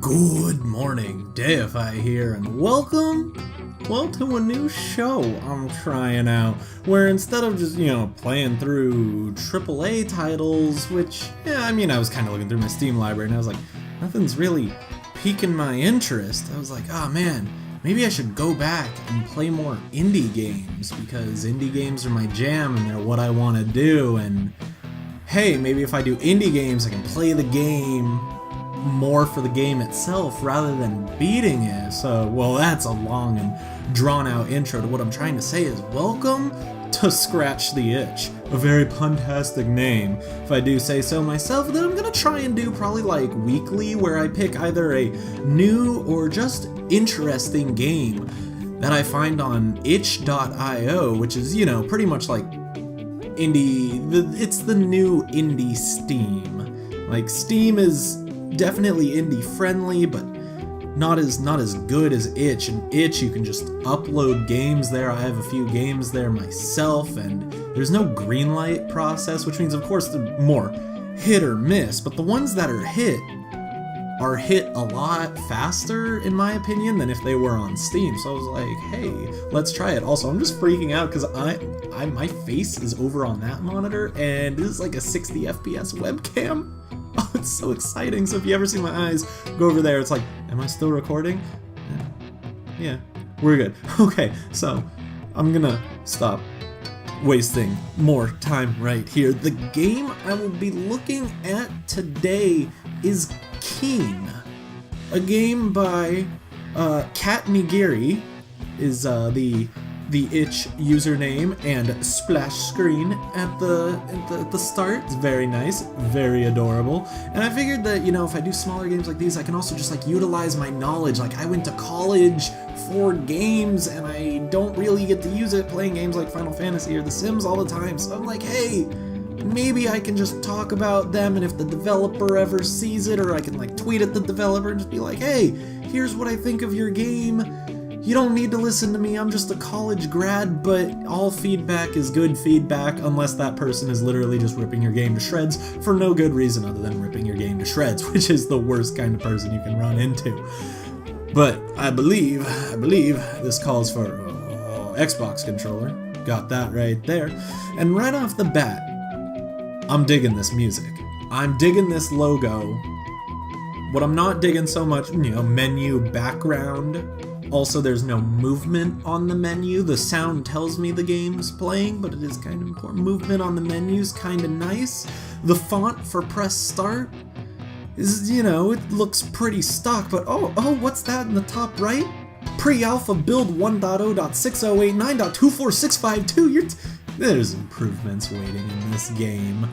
Good morning, Deify here, and welcome, to a new show I'm trying out, where instead of just, playing through AAA titles, which, I was kind of looking through my Steam library, and I was like, nothing's really piquing my interest. I was like, oh man, maybe I should go back and play more indie games, because indie games are my jam, and they're what I want to do, and hey, maybe if I do indie games, I can play the game more for the game itself rather than beating it. So, well, that's a long and drawn out intro to what I'm trying to say is welcome to Scratch the Itch. A very puntastic name, if I do say so myself, that I'm gonna try and do probably like weekly, where I pick either a new or just interesting game that I find on itch.io, which is, pretty much like it's the new indie Steam. Like, Steam is definitely indie friendly, but not as good as Itch. And Itch, you can just upload games there. I have a few games there myself, and there's no greenlight process, which means, of course, they're more hit or miss. But the ones that are hit a lot faster, in my opinion, than if they were on Steam. So I was like, hey, let's try it. Also, I'm just freaking out because my face is over on that monitor, and this is like a 60 FPS webcam. Oh, it's so exciting. So if you ever see my eyes go over there, it's like, am I still recording? Yeah, we're good. Okay, so I'm gonna stop wasting more time right here. The game I will be looking at today is Keen, a game by Cat Nigiri, is the Itch username and splash screen at the start. It's very nice, very adorable. And I figured that, if I do smaller games like these, I can also just utilize my knowledge. Like, I went to college for games, and I don't really get to use it playing games like Final Fantasy or The Sims all the time. So I'm like, hey, maybe I can just talk about them, and if the developer ever sees it, or I can tweet at the developer and just be like, hey, here's what I think of your game. You don't need to listen to me, I'm just a college grad, but all feedback is good feedback, unless that person is literally just ripping your game to shreds for no good reason other than ripping your game to shreds, which is the worst kind of person you can run into. But I believe this calls for Xbox controller. Got that right there. And right off the bat, I'm digging this music. I'm digging this logo. What I'm not digging so much, menu background. Also, there's no movement on the menu. The sound tells me the game's playing, but it is kind of important. Movement on the menu's kind of nice. The font for press start is, it looks pretty stock, but oh, what's that in the top right? Pre-alpha build 1.0.6089.24652. There's improvements waiting in this game.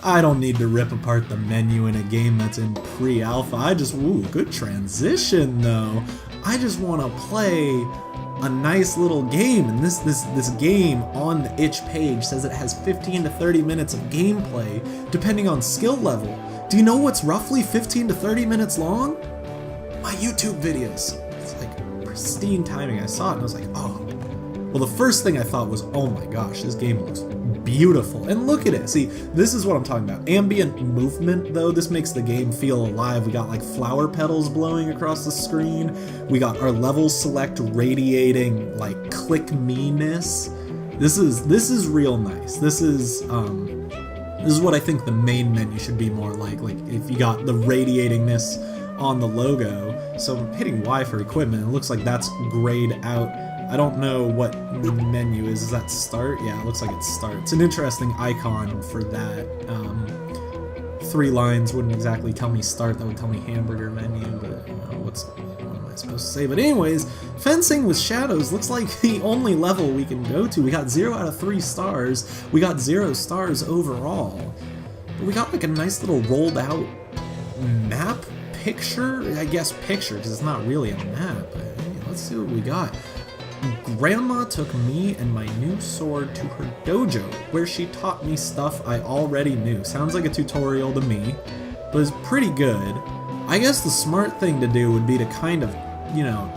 I don't need to rip apart the menu in a game that's in pre-alpha. Good transition though. I just want to play a nice little game, and this game on the Itch page says it has 15 to 30 minutes of gameplay, depending on skill level. Do you know what's roughly 15 to 30 minutes long? My YouTube videos. It's like pristine timing. I saw it and I was like, oh. Well, the first thing I thought was, oh my gosh, this game looks beautiful. And look at it. See, this is what I'm talking about. Ambient movement, though. This makes the game feel alive. We got flower petals blowing across the screen. We got our level select radiating click me-ness. This is real nice. This is what I think the main menu should be more like. Like if you got the radiatingness on the logo. So I'm hitting Y for equipment. It looks like that's grayed out. I don't know what the menu is. Is that start? Yeah, it looks like it's start. It's an interesting icon for that. 3 lines wouldn't exactly tell me start. That would tell me hamburger menu, but what am I supposed to say? But anyways, fencing with shadows looks like the only level we can go to. We got 0 out of 3 stars. We got 0 stars overall. But we got a nice little rolled out map picture? I guess picture, because it's not really a map. But, hey, let's see what we got. Grandma took me and my new sword to her dojo, where she taught me stuff I already knew. Sounds like a tutorial to me, but it's pretty good. I guess the smart thing to do would be to kind of,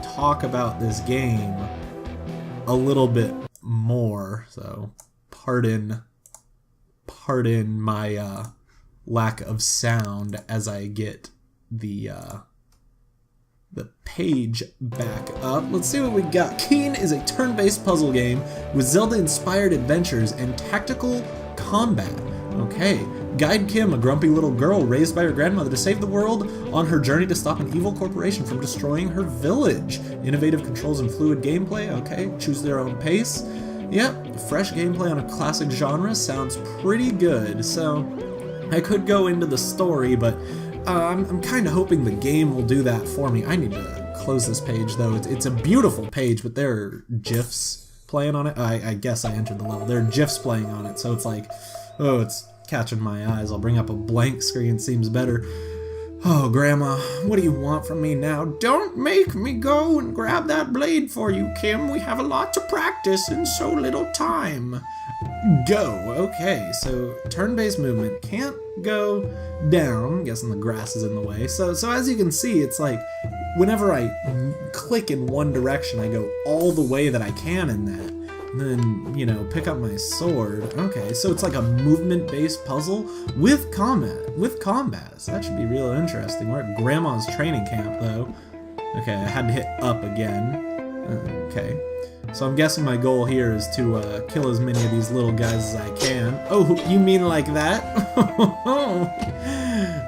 talk about this game a little bit more. So, pardon my lack of sound as I get the the page back up. Let's see what we got. Keen is a turn-based puzzle game with Zelda-inspired adventures and tactical combat. Okay. Guide Kim, a grumpy little girl raised by her grandmother to save the world on her journey to stop an evil corporation from destroying her village. Innovative controls and fluid gameplay. Okay. Choose their own pace. Yep. Fresh gameplay on a classic genre sounds pretty good. So I could go into the story, but I'm kind of hoping the game will do that for me. I need to close this page, though. It's a beautiful page, but there are GIFs playing on it. I guess I entered the level. There are GIFs playing on it, so it's like, oh, it's catching my eyes. I'll bring up a blank screen, seems better. Oh, Grandma, what do you want from me now? Don't make me go and grab that blade for you, Kim. We have a lot to practice in so little time. Go. Okay, so turn-based movement can't go down. I'm guessing the grass is in the way. So as you can see, it's like whenever I click in one direction, I go all the way that I can in that. And then, you know, pick up my sword. Okay, so it's like a movement-based puzzle with combat. So that should be real interesting. We're at Grandma's training camp, though. Okay, I had to hit up again. Okay. So I'm guessing my goal here is to kill as many of these little guys as I can. Oh, you mean like that?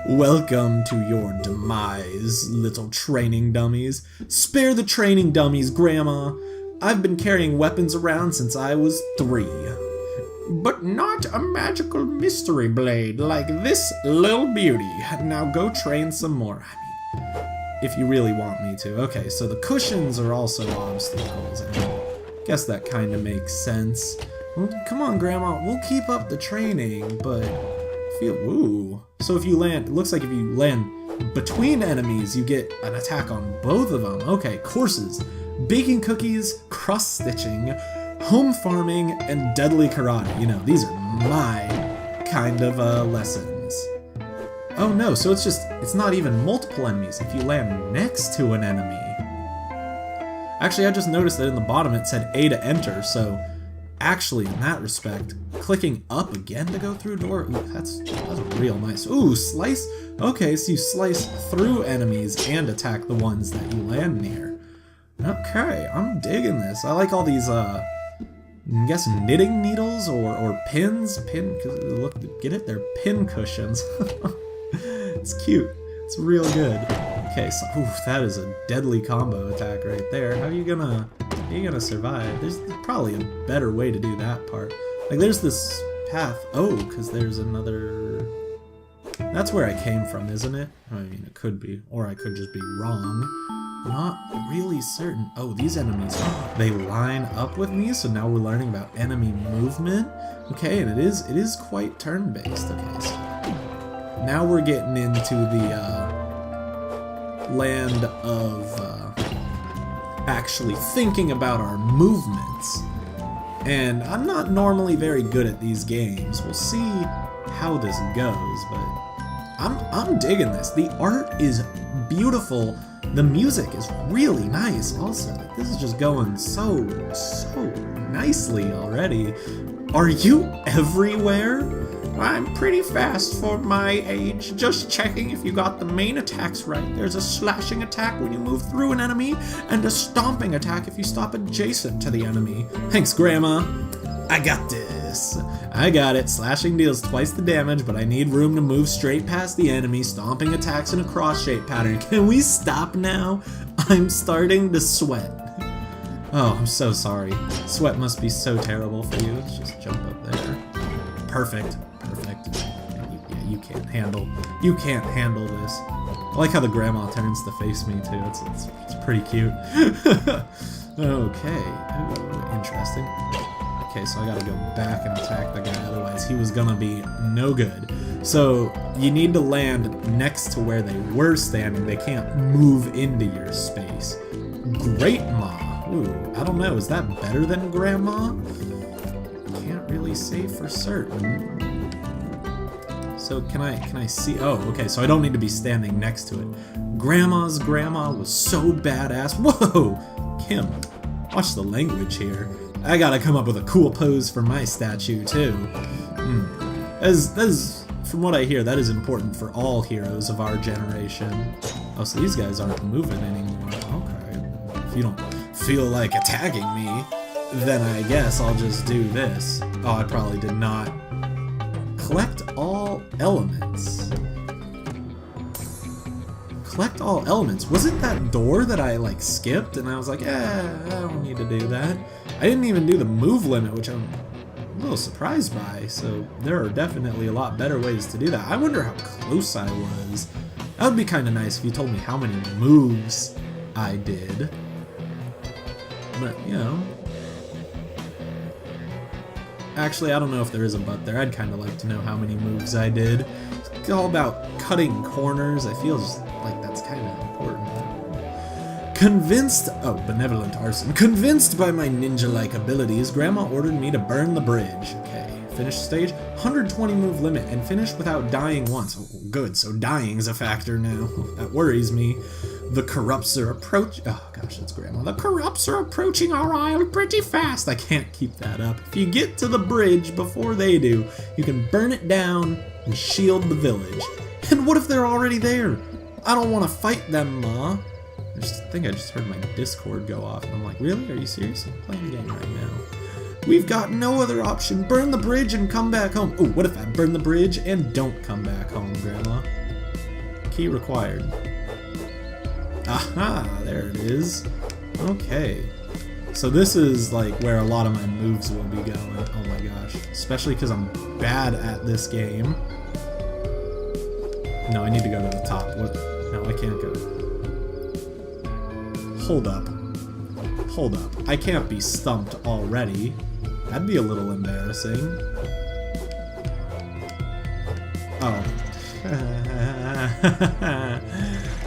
Welcome to your demise, little training dummies. Spare the training dummies, Grandma. I've been carrying weapons around since I was 3. But not a magical mystery blade like this little beauty. Now go train some more. I mean, if you really want me to. Okay, so the cushions are also obstacles. I guess that kind of makes sense. Well, come on, Grandma, we'll keep up the training, but ooh. So if you land, it looks like if you land between enemies, you get an attack on both of them. Okay, courses. Baking cookies, cross-stitching, home farming, and deadly karate. You know, these are my kind of lessons. Oh no, so it's not even multiple enemies if you land next to an enemy. Actually, I just noticed that in the bottom it said A to enter, so actually in that respect, clicking up again to go through a door, ooh, that's real nice. Ooh, slice, okay, so you slice through enemies and attack the ones that you land near. Okay, I'm digging this. I like all these, I guess knitting needles or pins. Because look, get it? They're pin cushions. It's cute. It's real good. Okay, so oof, that is a deadly combo attack right there. How are you gonna survive? There's probably a better way to do that part. Like there's this path. Oh, because there's another. That's where I came from, isn't it? I mean, it could be, or I could just be wrong. Not really certain. Oh, these enemies, they line up with me, so now we're learning about enemy movement. Okay, and it is quite turn-based. Okay, so now we're getting into the land of actually thinking about our movements. And I'm not normally very good at these games. We'll see how this goes, but I'm digging this. The art is beautiful. The music is really nice also. This is just going so nicely already. Are you everywhere? I'm pretty fast for my age. Just checking if you got the main attacks right. There's a slashing attack when you move through an enemy, and a stomping attack if you stop adjacent to the enemy. Thanks, Grandma. I got this. I got it. Slashing deals twice the damage, but I need room to move straight past the enemy. Stomping attacks in a cross-shape pattern. Can we stop now? I'm starting to sweat. Oh, I'm so sorry. Sweat must be so terrible for you. Let's just jump up there. Perfect. Yeah, you can't handle this. I like how the grandma turns to face me too. It's pretty cute. Okay. Ooh, interesting. Okay, so I gotta go back and attack the guy, otherwise he was gonna be no good. So you need to land next to where they were standing. They can't move into your space. Great Ma. Ooh, I don't know, is that better than Grandma? Can't really say for certain. So can I see? Oh, okay, so I don't need to be standing next to it. Grandma's grandma was so badass. Whoa! Kim, watch the language here. I gotta come up with a cool pose for my statue, too. As from what I hear, that is important for all heroes of our generation. Oh, so these guys aren't moving anymore. Okay. If you don't feel like attacking me, then I guess I'll just do this. Oh, I probably did not. Collect all elements. Collect all elements. Was it that door that I like skipped and I was like, I don't need to do that. I didn't even do the move limit, which I'm a little surprised by, so there are definitely a lot better ways to do that. I wonder how close I was. That would be kind of nice if you told me how many moves I did. But, you know. Actually, I don't know if there is a but there. I'd kind of like to know how many moves I did. It's all about cutting corners. I feel just like that's kind of important. Convinced, oh, benevolent arson. Convinced by my ninja-like abilities, Grandma ordered me to burn the bridge. Okay, finish stage, 120 move limit, and finish without dying once. Oh, good, so dying's a factor now. That worries me. The corrupts are oh gosh, that's Grandma. The corrupts are approaching our isle pretty fast. I can't keep that up. If you get to the bridge before they do, you can burn it down and shield the village. And what if they're already there? I don't want to fight them, Ma. I think I just heard my Discord go off, and I'm like, really? Are you serious? I'm playing a game right now. We've got no other option. Burn the bridge and come back home. Oh, what if I burn the bridge and don't come back home, Grandma? Key required. Aha, there it is. Okay. So this is like where a lot of my moves will be going. Oh my gosh. Especially because I'm bad at this game. No, I need to go to the top. What? No, I can't go. Hold up. Hold up. I can't be stumped already. That'd be a little embarrassing. Oh.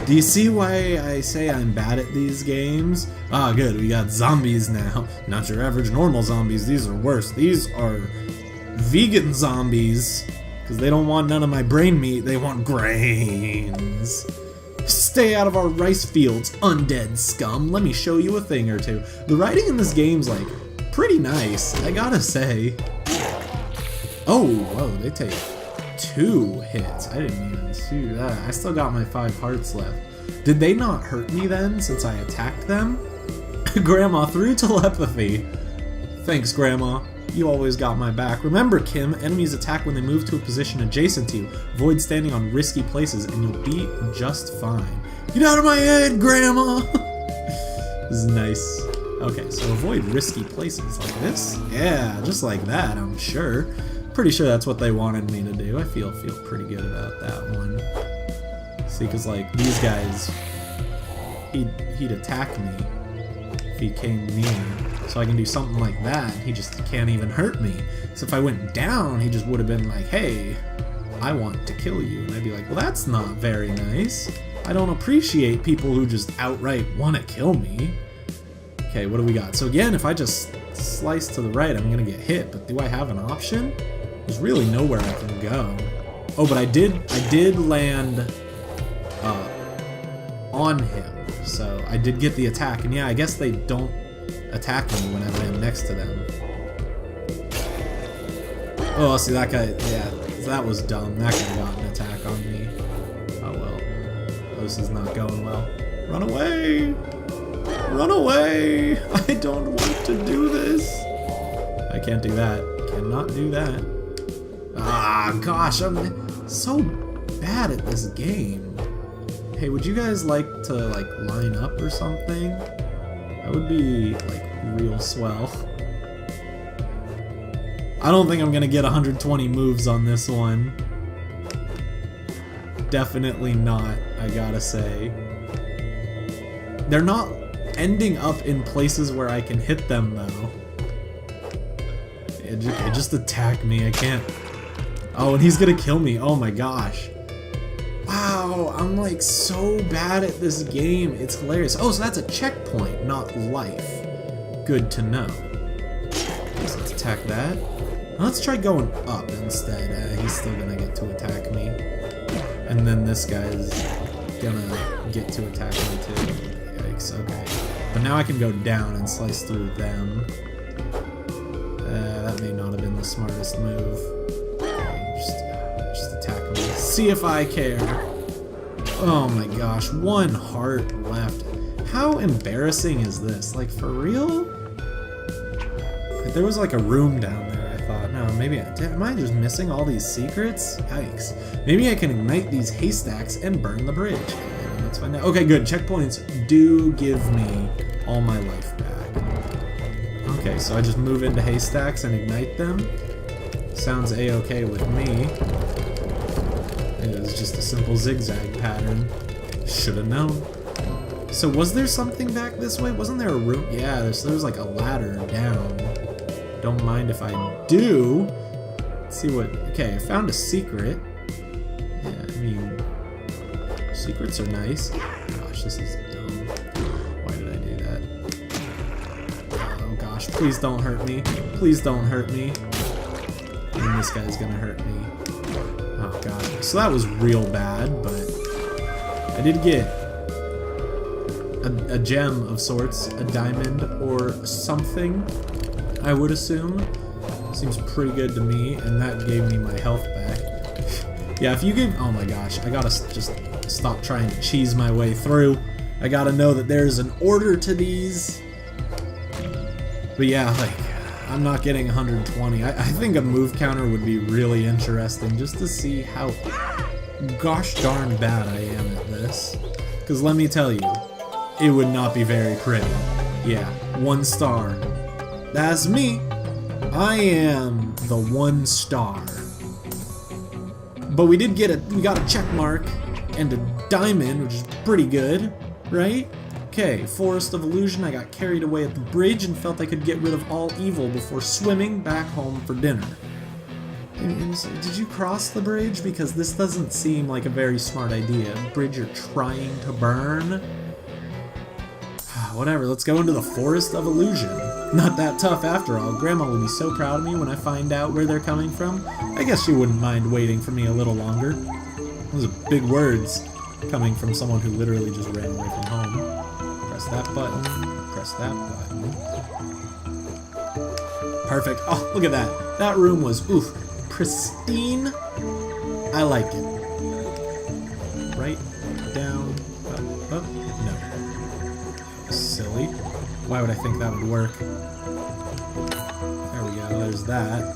Do you see why I say I'm bad at these games? Ah, good. We got zombies now. Not your average normal zombies. These are worse. These are vegan zombies. Because they don't want none of my brain meat. They want grains. Stay out of our rice fields, undead scum. Let me show you a thing or two. The writing in this game's, like, pretty nice, I gotta say. Oh, whoa, they take 2 hits. I didn't even see that. I still got my 5 hearts left. Did they not hurt me then, since I attacked them? Grandma, through telepathy. Thanks, Grandma. You always got my back. Remember, Kim, enemies attack when they move to a position adjacent to you. Avoid standing on risky places and you'll be just fine. Get out of my head, Grandma! This is nice. Okay, so avoid risky places like this? Yeah, just like that, I'm sure. Pretty sure that's what they wanted me to do. I feel pretty good about that one. See, because like these guys, he'd attack me if he came near. So I can do something like that, he just can't even hurt me. So if I went down, he just would have been like, hey, I want to kill you. And I'd be like, well, that's not very nice. I don't appreciate people who just outright want to kill me. Okay, what do we got? So again, if I just slice to the right, I'm gonna get hit, but do I have an option? There's really nowhere I can go. Oh, but I did land on him. So I did get the attack, and yeah, I guess they don't attack me when I land next to them. Oh, see that guy, yeah, that was dumb. That guy got an attack on me. Oh well. This is not going well. Run away! Run away! I don't want to do this! I can't do that. Cannot do that. Ah, gosh, I'm so bad at this game. Hey, would you guys like to, like, line up or something? That would be, like, real swell. I don't think I'm gonna get 120 moves on this one. Definitely not, I gotta say. They're not ending up in places where I can hit them, though. It just attack me, I can't... Oh, and he's gonna kill me, oh my gosh. Wow, I'm like so bad at this game, it's hilarious. Oh, so that's a checkpoint, not life. Good to know. Okay, so let's attack that. Now let's try going up instead. He's still gonna get to attack me. And then this guy's gonna get to attack me too. Yikes, okay. But now I can go down and slice through them. That may not have been the smartest move. Okay, just attack see if I care. Oh my gosh, 1 heart left. How embarrassing is this? Like, for real? There was like a room down there, I thought. No, maybe am I just missing all these secrets? Yikes. Maybe I can ignite these haystacks and burn the bridge. Let's find out. Okay, good. Checkpoints do give me all my life back. Okay, so I just move into haystacks and ignite them. Sounds a-okay with me. It is just a simple zigzag pattern. Should have known. So was there something back this way? Wasn't there a room? Yeah, there was like a ladder down. Don't mind if I do. Let's see what... Okay, I found a secret. Yeah, I mean... Secrets are nice. Gosh, this is dumb. Why did I do that? Oh gosh, please don't hurt me. Please don't hurt me. And this guy's gonna hurt me. Oh gosh. So that was real bad, but... I did get... a gem of sorts. A diamond or something, I would assume. Seems pretty good to me, and that gave me my health back. Yeah, if you give... Oh my gosh, I gotta just stop trying to cheese my way through. I gotta know that there's an order to these. But yeah, like, I'm not getting 120. I think a move counter would be really interesting, just to see how gosh darn bad I am at this. Because let me tell you, it would not be very pretty. Yeah, 1 star. That's me. I am the 1 star. But we got a check mark and a diamond, which is pretty good, right? Okay, Forest of Illusion. I got carried away at the bridge and felt I could get rid of all evil before swimming back home for dinner. And so, did you cross the bridge? Because this doesn't seem like a very smart idea. Bridge you're trying to burn? Whatever, let's go into the Forest of Illusion. Not that tough after all. Grandma will be so proud of me when I find out where they're coming from. I guess she wouldn't mind waiting for me a little longer. Those are big words coming from someone who literally just ran away from home. Press that button. Press that button. Perfect. Oh, look at that. That room was, oof, pristine. I like it. Right, down, up. No. Silly. Why would I think that would work? There we go, there's that.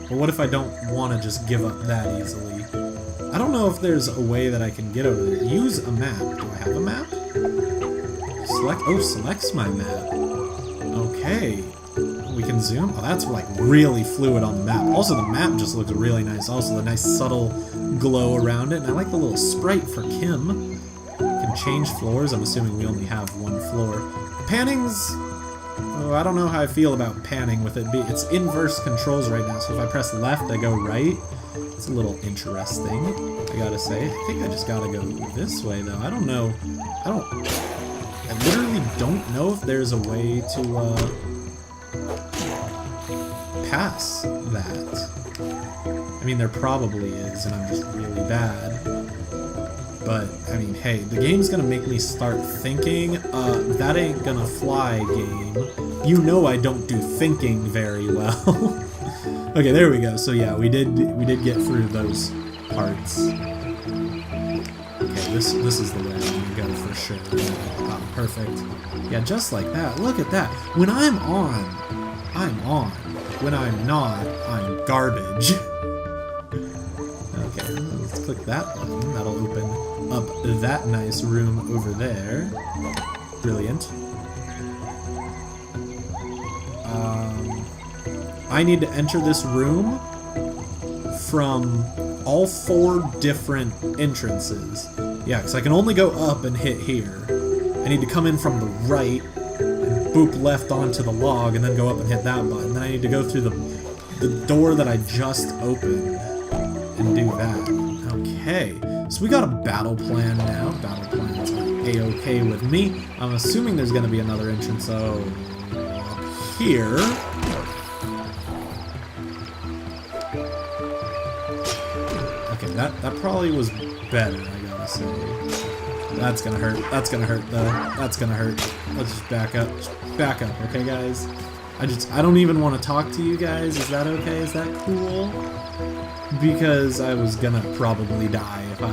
But what if I don't want to just give up that easily? I don't know if there's a way that I can get over there. Use a map. Do I have a map? Select, oh, selects my map. Okay. We can zoom. Oh, that's like really fluid on the map. Also, the map just looks really nice. Also, the nice subtle glow around it. And I like the little sprite for Kim. Can change floors. I'm assuming we only have 1 floor. Panning's... Oh, I don't know how I feel about panning with it. It's inverse controls right now, so if I press left, I go right. It's a little interesting, I gotta say. I think I just gotta go this way, though. I don't know. I literally don't know if there's a way to, pass that. I mean, there probably is, and I'm just really bad. But, I mean, hey, the game's gonna make me start thinking. That ain't gonna fly, game. You know I don't do thinking very well. Okay, there we go. So yeah, we did get through those parts. Okay, this is the way I'm gonna go for sure. Oh, perfect. Yeah, just like that. Look at that. When I'm on, I'm on. When I'm not, I'm garbage. Okay, let's click that button. That'll open up that nice room over there. Brilliant. I need to enter this room from all 4 different entrances. Yeah, because I can only go up and hit here. I need to come in from the right and boop left onto the log and then go up and hit that button. Then I need to go through the door that I just opened and do that. Okay, so we got a battle plan now. Battle plan's a-okay with me. I'm assuming there's going to be another entrance here. Okay, that probably was better, I gotta say. That's gonna hurt. That's gonna hurt, though. That's gonna hurt. Let's just back up. Just back up, okay, guys? I don't even want to talk to you guys. Is that okay? Is that cool? because I was gonna probably die if I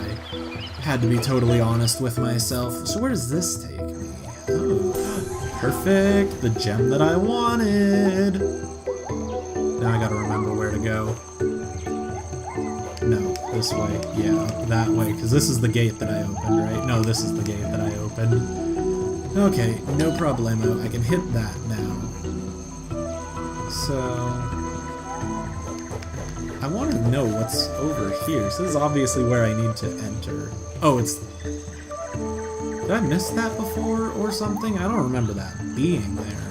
had to be totally honest with myself. So where does this take me? Oh, perfect, the gem that I wanted. Now I gotta remember where to go. No, this way. Yeah, up that way, because this is the gate that I opened, right? No, this is the gate that I opened. Okay, no problemo. I can hit that now. So I want to know what's over here. So this is obviously where I need to enter. Oh, it's... Did I miss that before or something? I don't remember that being there.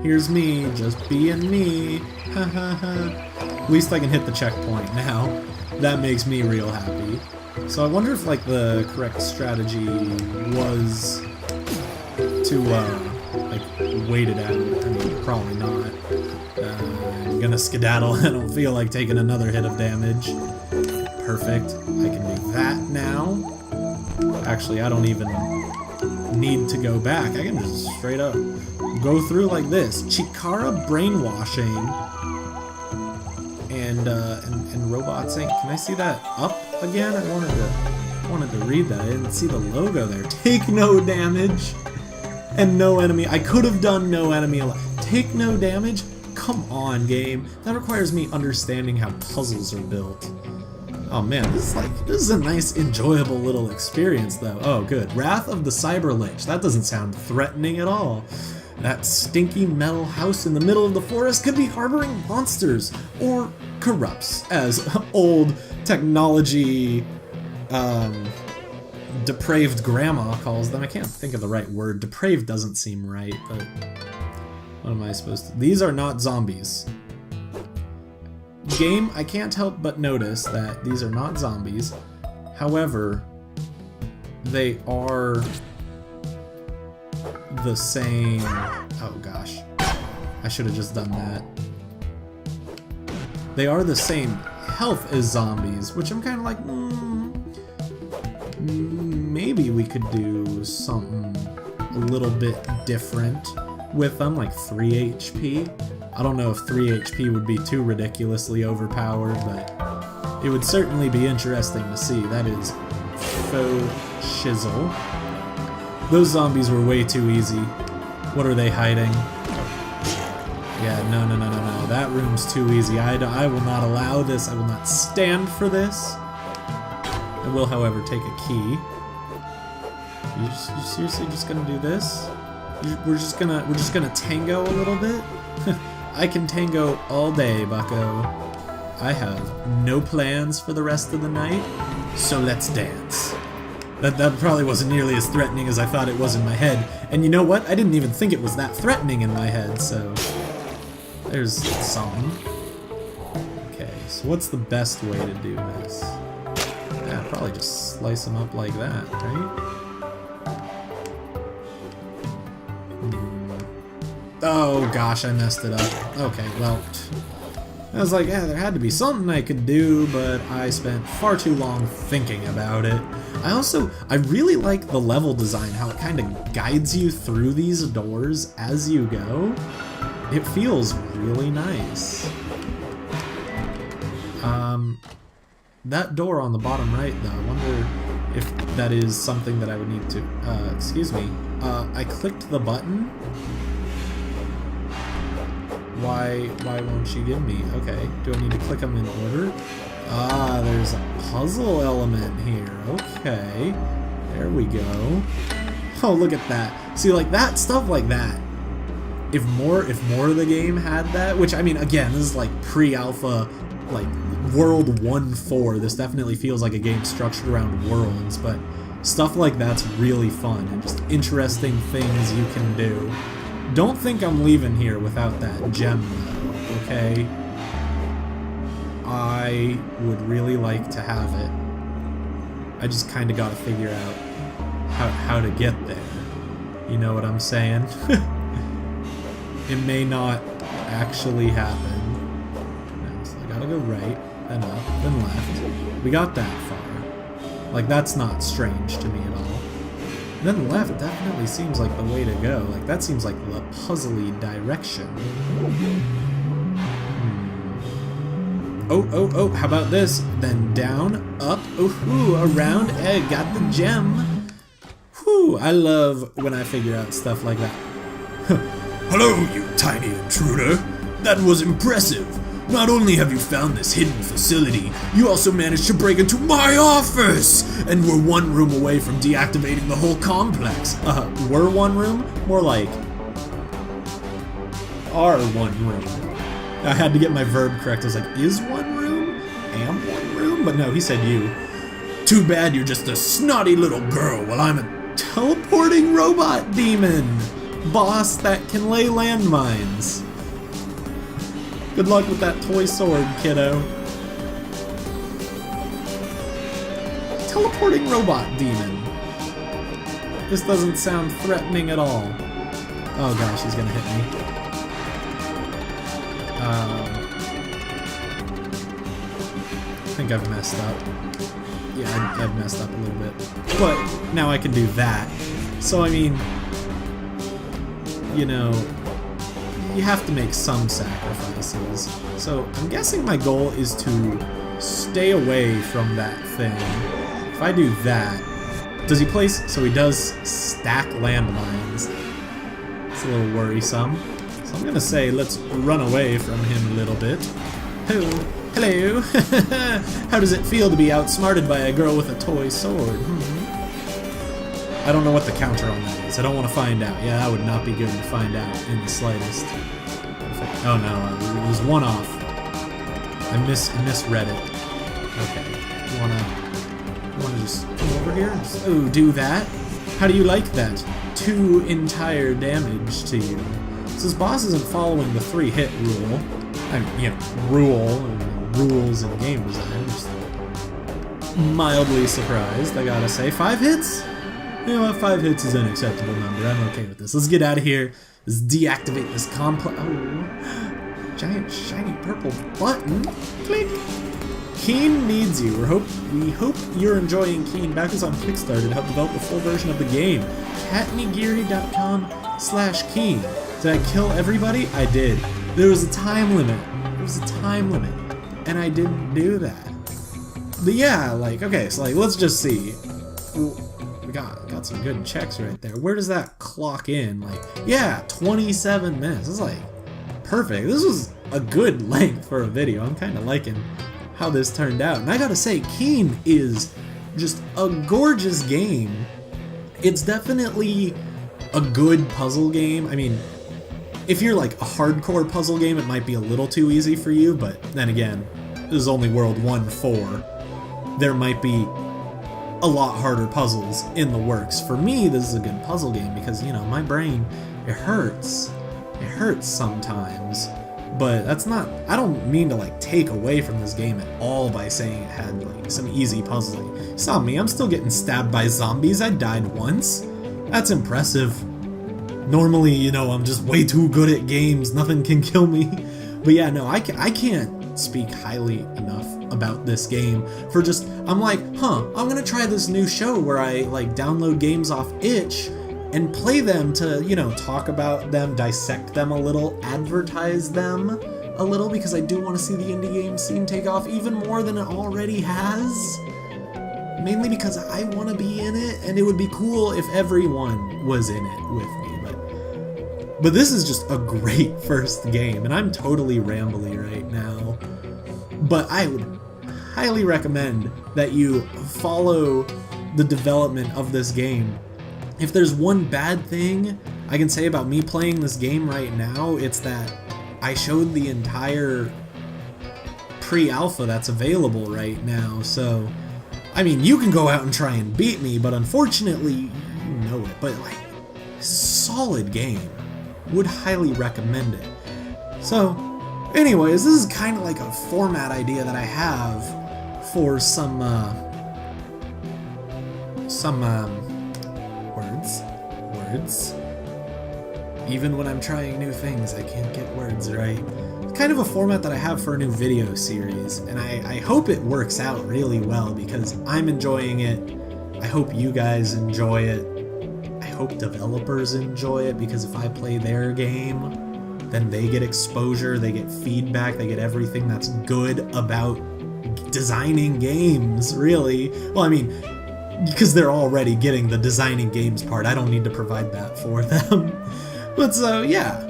Here's me, just being me. Ha ha ha. At least I can hit the checkpoint now. That makes me real happy. So I wonder if, like, the correct strategy was to, like, wait it out. I mean, probably not. I'm gonna skedaddle. I don't feel like taking another hit of damage. Perfect. I can do that now. Actually, I don't even need to go back. I can just straight up go through like this. Chikara brainwashing and robots Inc. Can I see that up again? I wanted to read that. I didn't see the logo there. Take no damage and no enemy. I could have done no enemy alive. Take no damage? Come on, game. That requires me understanding how puzzles are built. Oh man, this is a nice, enjoyable little experience though. Oh good. Wrath of the Cyber Lich. That doesn't sound threatening at all. That stinky metal house in the middle of the forest could be harboring monsters, or corrupts, as old technology, depraved grandma calls them. I can't think of the right word. Depraved doesn't seem right, but what am I supposed to... These are not zombies. Game, I can't help but notice that these are not zombies. However, they are the same... Oh gosh. I should have just done that. They are the same health as zombies, which I'm kind of like, maybe we could do something a little bit different with them, like 3 HP. I don't know if 3 HP would be too ridiculously overpowered, but it would certainly be interesting to see. That is faux shizzle. Those zombies were way too easy. What are they hiding? Yeah, no. That room's too easy. I will not allow this. I will not stand for this. I will, however, take a key. You seriously just gonna do this? We're just gonna tango a little bit? I can tango all day, bucko. I have no plans for the rest of the night, so let's dance. That probably wasn't nearly as threatening as I thought it was in my head. And you know what? I didn't even think it was that threatening in my head, so... There's something. Okay, so what's the best way to do this? Yeah, probably just slice them up like that, right? Oh gosh, I messed it up. Okay, well... I was like, yeah, there had to be something I could do, but I spent far too long thinking about it. I really like the level design, how it kind of guides you through these doors as you go. It feels really nice. That door on the bottom right, though, I wonder if that is something that I would need to... excuse me. I clicked the button. Why won't she give me? Okay, do I need to click them in order? Ah, there's a puzzle element here. Okay, there we go. Oh, look at that. See, like that stuff like that. If more of the game had that, which I mean, again, this is like pre-alpha, like World 1.4. This definitely feels like a game structured around worlds, but stuff like that's really fun and just interesting things you can do. Don't think I'm leaving here without that gem, though, okay? I would really like to have it. I just kind of got to figure out how to get there. You know what I'm saying? It may not actually happen. No, so I gotta go right, then up, then left. We got that far. Like, that's not strange to me at all. Then left definitely seems like the way to go. Like, that seems like the puzzly direction. Oh, how about this? Then down, up, ooh, around, got the gem. Whew, I love when I figure out stuff like that. Hello, you tiny intruder. That was impressive. Not only have you found this hidden facility, you also managed to break into my office! And we're one room away from deactivating the whole complex. We're one room? More like are one room. I had to get my verb correct. I was like, is one room? Am one room? But no, he said you. Too bad you're just a snotty little girl while I'm a teleporting robot demon boss that can lay landmines. Good luck with that toy sword, kiddo. Teleporting robot demon. This doesn't sound threatening at all. Oh gosh, he's gonna hit me. I think I've messed up. Yeah, I've messed up a little bit. But now I can do that. So I mean, you know, you have to make some sacrifices. So I'm guessing my goal is to stay away from that thing. If I do that, does he place? So he does stack landmines. It's a little worrisome. So I'm gonna say let's run away from him a little bit. Hello. How does it feel to be outsmarted by a girl with a toy sword? I don't know what the counter on that is. I don't want to find out. Yeah, that would not be good to find out in the slightest. Oh no, it was one off. I misread it. Okay, you wanna just come over here? Just, do that. How do you like that? 2 entire damage to you. So this boss isn't following the 3-hit rule. I mean, you know, rules in game design. I'm just mildly surprised, I gotta say. 5 hits? You know what, 5 hits is an acceptable number. I'm okay with this. Let's get out of here. Let's deactivate this complex. Oh, giant shiny purple button. Click. Keen needs you. We hope you're enjoying Keen. Back us on Kickstarter to help develop the full version of the game. catnigiri.com/Keen. Did I kill everybody? I did. There was a time limit. And I didn't do that. But yeah, like, okay, so like, let's just see. Ooh, we got some good checks right there. Where does that clock in? Like, yeah, 27 minutes. This is like perfect. This was a good length for a video. I'm kind of liking how this turned out. And I gotta say, Keen is just a gorgeous game. It's definitely a good puzzle game. I mean, if you're like a hardcore puzzle game, it might be a little too easy for you, but then again, this is only World 1-4. There might be a lot harder puzzles in the works. For me, this is a good puzzle game because, you know, my brain, it hurts. It hurts sometimes. But that's not, I don't mean to like take away from this game at all by saying it had like some easy puzzling. You saw me, I'm still getting stabbed by zombies. I died once. That's impressive. Normally, you know, I'm just way too good at games. Nothing can kill me. But yeah, no, I can't speak highly enough about this game for just, I'm like, I'm gonna try this new show where I like download games off itch and play them to, you know, talk about them, dissect them a little, advertise them a little, because I do want to see the indie game scene take off even more than it already has. Mainly because I want to be in it, and it would be cool if everyone was in it with me. But this is just a great first game, and I'm totally rambly right now. But I would highly recommend that you follow the development of this game. If there's one bad thing I can say about me playing this game right now, it's that I showed the entire pre-alpha that's available right now. So, I mean, you can go out and try and beat me, but unfortunately, you know it. But like, solid game. Would highly recommend it. So, anyways, this is kind of like a format idea that I have for some words. Even when I'm trying new things, I can't get words right. It's kind of a format that I have for a new video series, and I hope it works out really well because I'm enjoying it. I hope you guys enjoy it. I hope developers enjoy it, because if I play their game, then they get exposure, they get feedback, they get everything that's good about designing games, really. Well, I mean, because they're already getting the designing games part, I don't need to provide that for them. But so, yeah.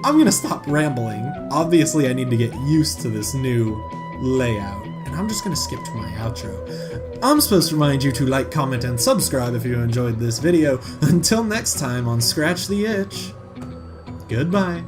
I'm gonna stop rambling. Obviously, I need to get used to this new layout, and I'm just gonna skip to my outro. I'm supposed to remind you to like, comment, and subscribe if you enjoyed this video. Until next time on Scratch the Itch, goodbye.